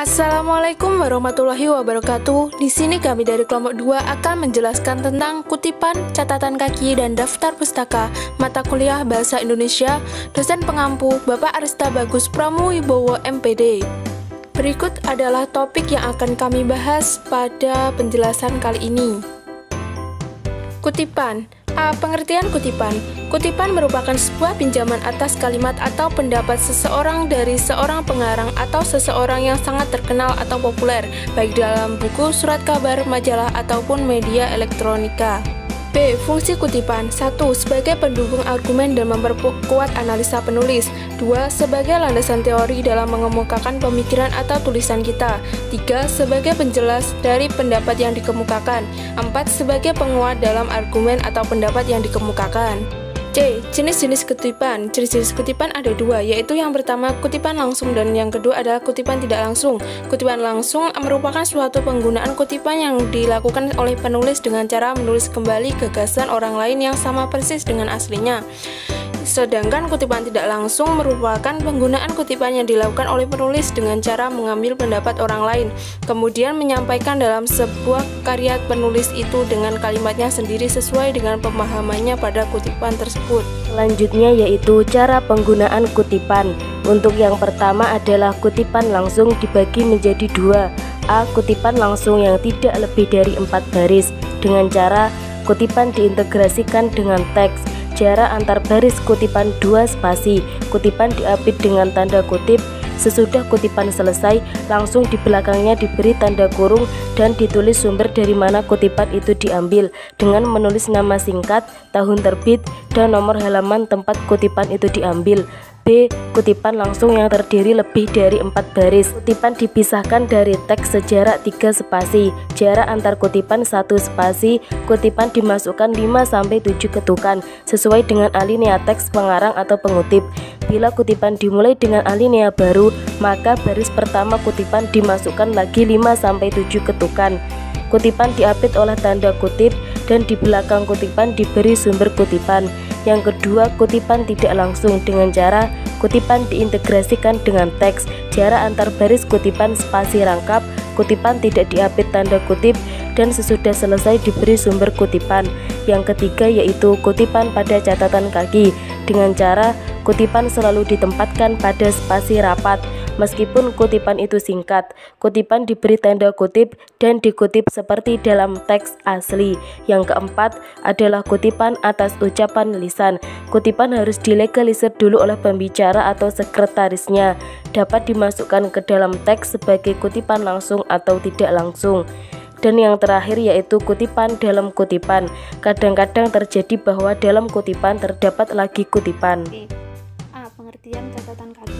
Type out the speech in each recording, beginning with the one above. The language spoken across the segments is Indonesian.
Assalamualaikum warahmatullahi wabarakatuh. Di sini kami dari kelompok 2 akan menjelaskan tentang kutipan, catatan kaki, dan daftar pustaka mata kuliah Bahasa Indonesia dosen pengampu Bapak Arista Bagus Pramuwibowo MPD. Berikut adalah topik yang akan kami bahas pada penjelasan kali ini. Kutipan. A. Pengertian kutipan. Kutipan merupakan sebuah pinjaman atas kalimat atau pendapat seseorang dari seorang pengarang atau seseorang yang sangat terkenal atau populer, baik dalam buku, surat kabar, majalah, ataupun media elektronika. B. Fungsi kutipan. 1. Sebagai pendukung argumen dan memperkuat analisa penulis. 2. Sebagai landasan teori dalam mengemukakan pemikiran atau tulisan kita. 3. Sebagai penjelas dari pendapat yang dikemukakan. 4. Sebagai penguat dalam argumen atau pendapat yang dikemukakan. C. Jenis-jenis kutipan. Jenis-jenis kutipan ada dua, yaitu yang pertama kutipan langsung dan yang kedua adalah kutipan tidak langsung. Kutipan langsung merupakan suatu penggunaan kutipan yang dilakukan oleh penulis dengan cara menulis kembali gagasan orang lain yang sama persis dengan aslinya. Sedangkan kutipan tidak langsung merupakan penggunaan kutipan yang dilakukan oleh penulis dengan cara mengambil pendapat orang lain, kemudian menyampaikan dalam sebuah karya penulis itu dengan kalimatnya sendiri sesuai dengan pemahamannya pada kutipan tersebut. Selanjutnya yaitu cara penggunaan kutipan. Untuk yang pertama adalah kutipan langsung dibagi menjadi dua. A. Kutipan langsung yang tidak lebih dari 4 baris dengan cara kutipan diintegrasikan dengan teks. Jarak antar baris kutipan 2 spasi. Kutipan diapit dengan tanda kutip. Sesudah kutipan selesai, langsung di belakangnya diberi tanda kurung dan ditulis sumber dari mana kutipan itu diambil dengan menulis nama singkat, tahun terbit, dan nomor halaman tempat kutipan itu diambil. B. Kutipan langsung yang terdiri lebih dari 4 baris. Kutipan dipisahkan dari teks sejarak 3 spasi. Jarak antar kutipan 1 spasi. Kutipan dimasukkan 5-7 ketukan sesuai dengan alinea teks pengarang atau pengutip. Bila kutipan dimulai dengan alinea baru, maka baris pertama kutipan dimasukkan lagi 5-7 ketukan. Kutipan diapit oleh tanda kutip dan di belakang kutipan diberi sumber kutipan. Yang kedua, kutipan tidak langsung dengan cara kutipan diintegrasikan dengan teks. Jarak antar baris kutipan spasi rangkap. Kutipan tidak diapit tanda kutip dan sesudah selesai diberi sumber kutipan. Yang ketiga yaitu kutipan pada catatan kaki dengan cara kutipan selalu ditempatkan pada spasi rapat. Meskipun kutipan itu singkat, kutipan diberi tanda kutip dan dikutip seperti dalam teks asli. Yang keempat adalah kutipan atas ucapan lisan. Kutipan harus dilegalisir dulu oleh pembicara atau sekretarisnya. Dapat dimasukkan ke dalam teks sebagai kutipan langsung atau tidak langsung. Dan yang terakhir yaitu kutipan dalam kutipan. Kadang-kadang terjadi bahwa dalam kutipan terdapat lagi kutipan. A. Pengertian catatan kaki.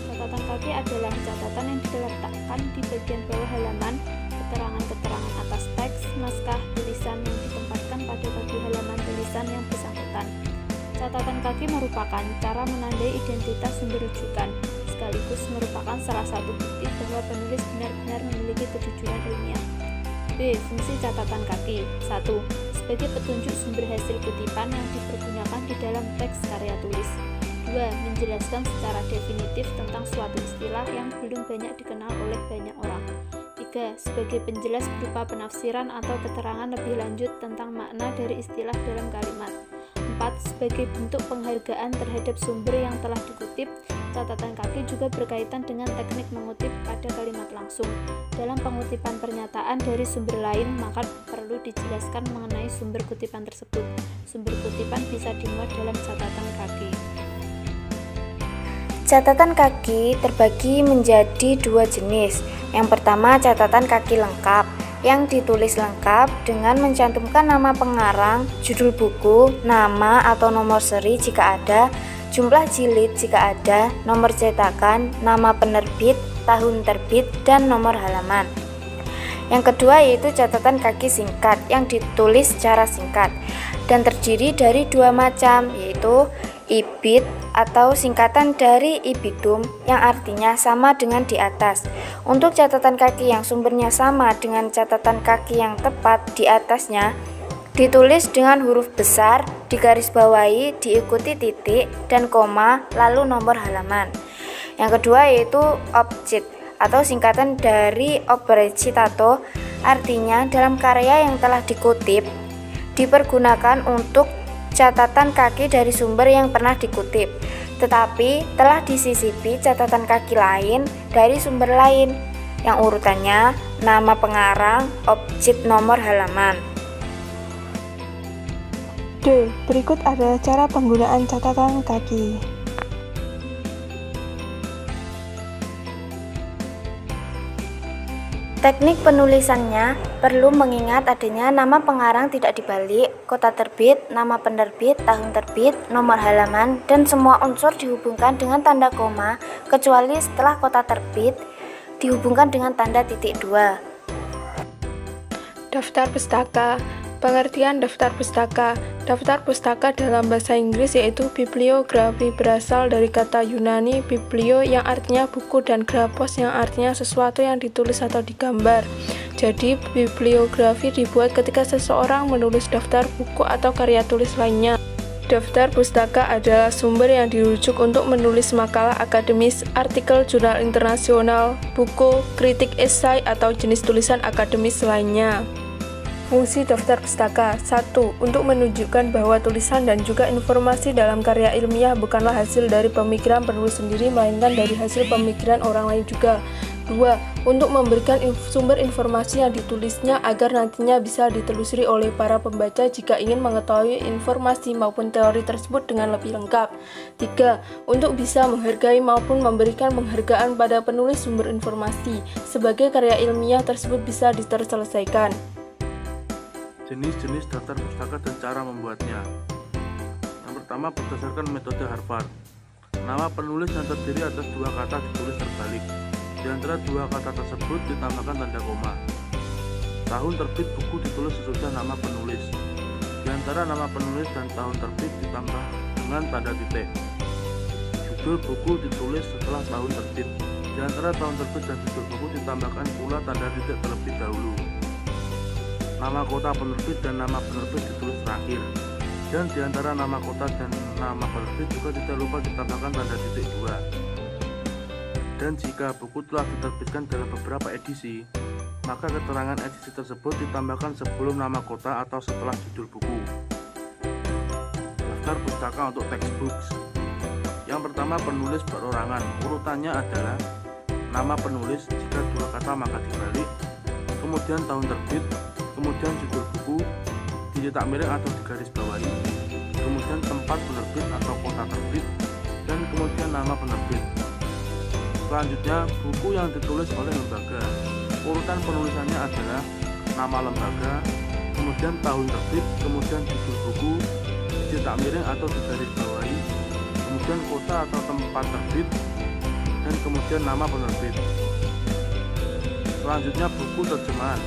Catatan kaki adalah catatan yang diletakkan di bagian bawah halaman, keterangan-keterangan atas teks, naskah, tulisan yang ditempatkan pada bagi halaman tulisan yang bersangkutan. Catatan kaki merupakan cara menandai identitas sumber rujukan, sekaligus merupakan salah satu bukti bahwa penulis benar-benar memiliki kejujuran ilmiah. B. Fungsi catatan kaki. 1. Sebagai petunjuk sumber hasil kutipan yang dipergunakan di dalam teks karya tulis. 2. Menjelaskan secara definitif tentang suatu istilah yang belum banyak dikenal oleh banyak orang. 3. Sebagai penjelas berupa penafsiran atau keterangan lebih lanjut tentang makna dari istilah dalam kalimat. 4. Sebagai bentuk penghargaan terhadap sumber yang telah dikutip. Catatan kaki juga berkaitan dengan teknik mengutip pada kalimat langsung. Dalam pengutipan pernyataan dari sumber lain, maka perlu dijelaskan mengenai sumber kutipan tersebut. Sumber kutipan bisa dimuat dalam catatan kaki. Catatan kaki terbagi menjadi 2 jenis. Yang pertama, catatan kaki lengkap, yang ditulis lengkap dengan mencantumkan nama pengarang, judul buku, nama atau nomor seri jika ada, jumlah jilid jika ada, nomor cetakan, nama penerbit, tahun terbit, dan nomor halaman. Yang kedua yaitu catatan kaki singkat yang ditulis secara singkat dan terdiri dari 2 macam, yaitu ibid atau singkatan dari ibidum yang artinya sama dengan di atas. Untuk catatan kaki yang sumbernya sama dengan catatan kaki yang tepat di atasnya, ditulis dengan huruf besar, digarisbawahi, diikuti titik dan koma, lalu nomor halaman. Yang kedua yaitu objek atau singkatan dari opere citato, artinya dalam karya yang telah dikutip dipergunakan untuk catatan kaki dari sumber yang pernah dikutip, tetapi telah disisipi catatan kaki lain dari sumber lain yang urutannya nama pengarang, objek, nomor halaman. D. Berikut adalah cara penggunaan catatan kaki. Teknik penulisannya perlu mengingat adanya nama pengarang tidak dibalik, kota terbit, nama penerbit, tahun terbit, nomor halaman, dan semua unsur dihubungkan dengan tanda koma, kecuali setelah kota terbit dihubungkan dengan tanda titik 2. Daftar pustaka. Pengertian daftar pustaka. Daftar pustaka dalam bahasa Inggris yaitu bibliografi, berasal dari kata Yunani biblio yang artinya buku dan grafos yang artinya sesuatu yang ditulis atau digambar. Jadi bibliografi dibuat ketika seseorang menulis daftar buku atau karya tulis lainnya. Daftar pustaka adalah sumber yang dirujuk untuk menulis makalah akademis, artikel jurnal internasional, buku, kritik esai, atau jenis tulisan akademis lainnya. Fungsi daftar pustaka. 1. Untuk menunjukkan bahwa tulisan dan juga informasi dalam karya ilmiah bukanlah hasil dari pemikiran penulis sendiri, melainkan dari hasil pemikiran orang lain juga. 2. Untuk memberikan sumber informasi yang ditulisnya agar nantinya bisa ditelusuri oleh para pembaca jika ingin mengetahui informasi maupun teori tersebut dengan lebih lengkap. 3. Untuk bisa menghargai maupun memberikan penghargaan pada penulis sumber informasi, sebagai karya ilmiah tersebut bisa diterselesaikan. Jenis-jenis daftar pustaka dan cara membuatnya. Yang pertama, berdasarkan metode Harvard. Nama penulis yang terdiri atas dua kata ditulis terbalik. Di antara dua kata tersebut ditambahkan tanda koma. Tahun terbit buku ditulis sesudah nama penulis. Di antara nama penulis dan tahun terbit ditambah dengan tanda titik. Judul buku ditulis setelah tahun terbit. Di antara tahun terbit dan judul buku ditambahkan pula tanda titik terlebih dahulu. Nama kota penerbit dan nama penerbit ditulis terakhir, dan di antara nama kota dan nama penerbit juga tidak lupa ditambahkan tanda titik 2. Dan jika buku telah diterbitkan dalam beberapa edisi, maka keterangan edisi tersebut ditambahkan sebelum nama kota atau setelah judul buku. Daftar pustaka untuk textbooks. Yang pertama, penulis perorangan. Urutannya adalah nama penulis jika dua kata maka dibalik, kemudian tahun terbit, kemudian judul buku, dicetak miring atau digaris bawahi, kemudian tempat penerbit atau kota terbit, dan kemudian nama penerbit. Selanjutnya, buku yang ditulis oleh lembaga. Urutan penulisannya adalah nama lembaga, kemudian tahun terbit, kemudian judul buku, dicetak miring atau digaris bawahi, kemudian kota atau tempat terbit, dan kemudian nama penerbit. Selanjutnya, buku terjemahan.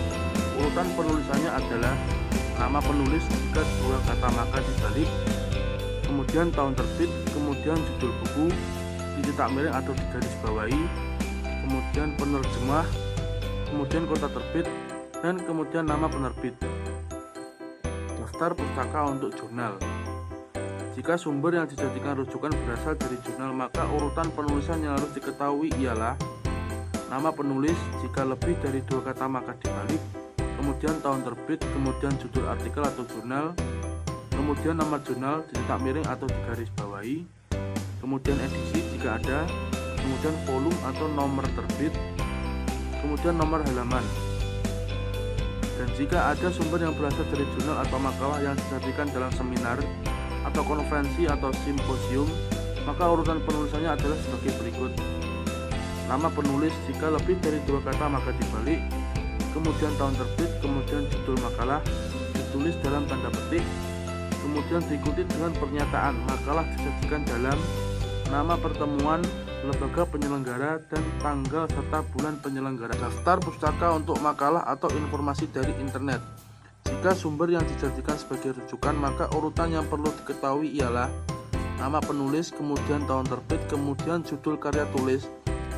Urutan penulisannya adalah nama penulis jika dua kata maka dibalik, kemudian tahun terbit, kemudian judul buku, dicetak miring atau digaris bawahi, kemudian penerjemah, kemudian kota terbit, dan kemudian nama penerbit. Daftar pustaka untuk jurnal. Jika sumber yang dijadikan rujukan berasal dari jurnal, maka urutan penulisan yang harus diketahui ialah nama penulis jika lebih dari dua kata maka dibalik, kemudian tahun terbit, kemudian judul artikel atau jurnal, kemudian nama jurnal dicetak miring atau digaris bawahi, kemudian edisi jika ada, kemudian volume atau nomor terbit, kemudian nomor halaman. Dan jika ada sumber yang berasal dari jurnal atau makalah yang disajikan dalam seminar atau konferensi atau simposium, maka urutan penulisannya adalah sebagai berikut. Nama penulis jika lebih dari dua kata maka dibalik, kemudian tahun terbit, kemudian judul makalah ditulis dalam tanda petik, kemudian diikuti dengan pernyataan makalah disajikan dalam nama pertemuan, lembaga penyelenggara, dan tanggal serta bulan penyelenggara. Daftar pustaka untuk makalah atau informasi dari internet. Jika sumber yang dijadikan sebagai rujukan, maka urutan yang perlu diketahui ialah nama penulis, kemudian tahun terbit, kemudian judul karya tulis,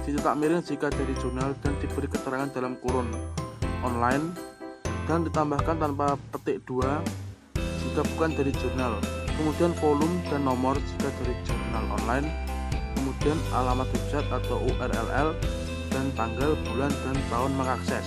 dicetak miring jika dari jurnal dan diberi keterangan dalam kurun online, dan ditambahkan tanpa petik 2 jika bukan dari jurnal, kemudian volume dan nomor jika dari jurnal online, kemudian alamat website atau URL, dan tanggal, bulan, dan tahun mengakses.